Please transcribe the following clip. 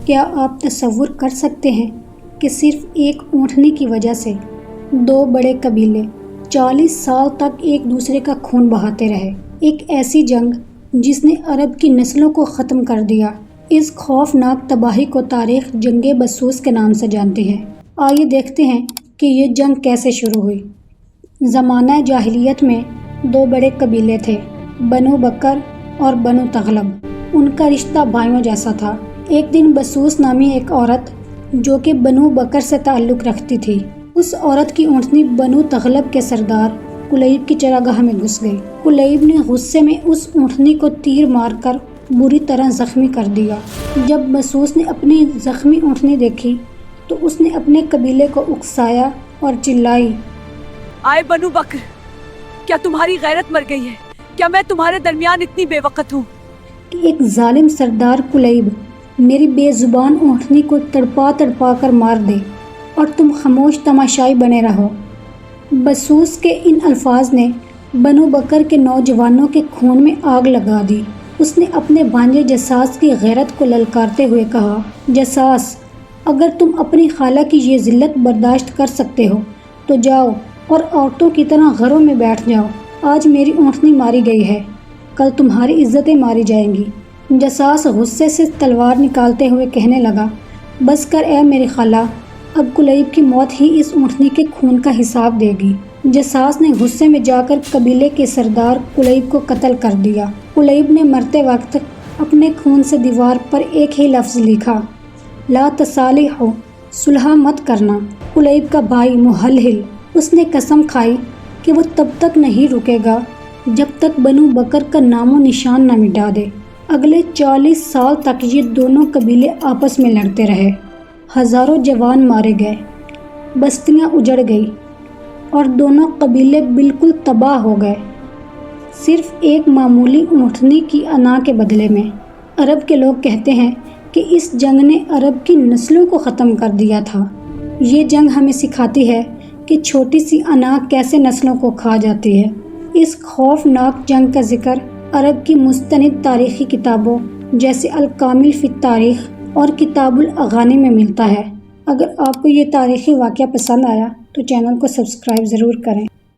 کیا آپ تصور کر سکتے ہیں کہ صرف ایک اونٹنی کی وجہ سے دو بڑے قبیلے 40 سال تک ایک دوسرے کا خون بہاتے رہے؟ ایک ایسی جنگ جس نے عرب کی نسلوں کو ختم کر دیا۔ اس خوفناک تباہی کو تاریخ جنگ بسوس کے نام سے جانتی ہے۔ آئیے دیکھتے ہیں کہ یہ جنگ کیسے شروع ہوئی۔ زمانہ جاہلیت میں دو بڑے قبیلے تھے، بنو بکر اور بنو تغلب۔ ان کا رشتہ بھائیوں جیسا تھا۔ ایک دن بسوس نامی ایک عورت جو کہ بنو بکر سے تعلق رکھتی تھی، اس عورت کی اونٹنی بنو تغلب کے سردار کلیب کی چراگاہ میں گھس گئی۔ کلیب نے غصے میں اس اونٹنی کو تیر مار کر بری طرح زخمی کر دیا۔ جب بسوس نے اپنی زخمی اونٹنی دیکھی تو اس نے اپنے قبیلے کو اکسایا اور چلائی، آئے بنو بکر، کیا تمہاری غیرت مر گئی ہے؟ کیا میں تمہارے درمیان اتنی بے وقت ہوں کہ ایک ظالم سردار کلیب میری بے زبان اونٹنی کو تڑپا تڑپا کر مار دے اور تم خاموش تماشائی بنے رہو۔ بسوس کے ان الفاظ نے بنو بکر کے نوجوانوں کے خون میں آگ لگا دی۔ اس نے اپنے بھانجے جساس کی غیرت کو للکارتے ہوئے کہا، جساس، اگر تم اپنی خالہ کی یہ ذلت برداشت کر سکتے ہو تو جاؤ اور عورتوں کی طرح گھروں میں بیٹھ جاؤ۔ آج میری اونٹنی ماری گئی ہے، کل تمہاری عزتیں ماری جائیں گی۔ جساس غصے سے تلوار نکالتے ہوئے کہنے لگا، بس کر اے میری خالہ، اب کلیب کی موت ہی اس اونٹنی کے خون کا حساب دے گی۔ جساس نے غصے میں جا کر قبیلے کے سردار کلیب کو قتل کر دیا۔ کلیب نے مرتے وقت اپنے خون سے دیوار پر ایک ہی لفظ لکھا، لا تصالحوا، صلح مت کرنا۔ کلیب کا بھائی محلہل، اس نے قسم کھائی کہ وہ تب تک نہیں رکے گا جب تک بنو بکر کا نام و نشان نہ مٹا دے۔ اگلے 40 سال تک یہ دونوں قبیلے آپس میں لڑتے رہے۔ ہزاروں جوان مارے گئے، بستیاں اجڑ گئی اور دونوں قبیلے بالکل تباہ ہو گئے، صرف ایک معمولی اونٹنی کی انا کے بدلے میں۔ عرب کے لوگ کہتے ہیں کہ اس جنگ نے عرب کی نسلوں کو ختم کر دیا تھا۔ یہ جنگ ہمیں سکھاتی ہے کہ چھوٹی سی انا کیسے نسلوں کو کھا جاتی ہے۔ اس خوفناک جنگ کا ذکر عرب کی مستند تاریخی کتابوں جیسے الکامل فی التاریخ اور کتاب الاغانی میں ملتا ہے۔ اگر آپ کو یہ تاریخی واقعہ پسند آیا تو چینل کو سبسکرائب ضرور کریں۔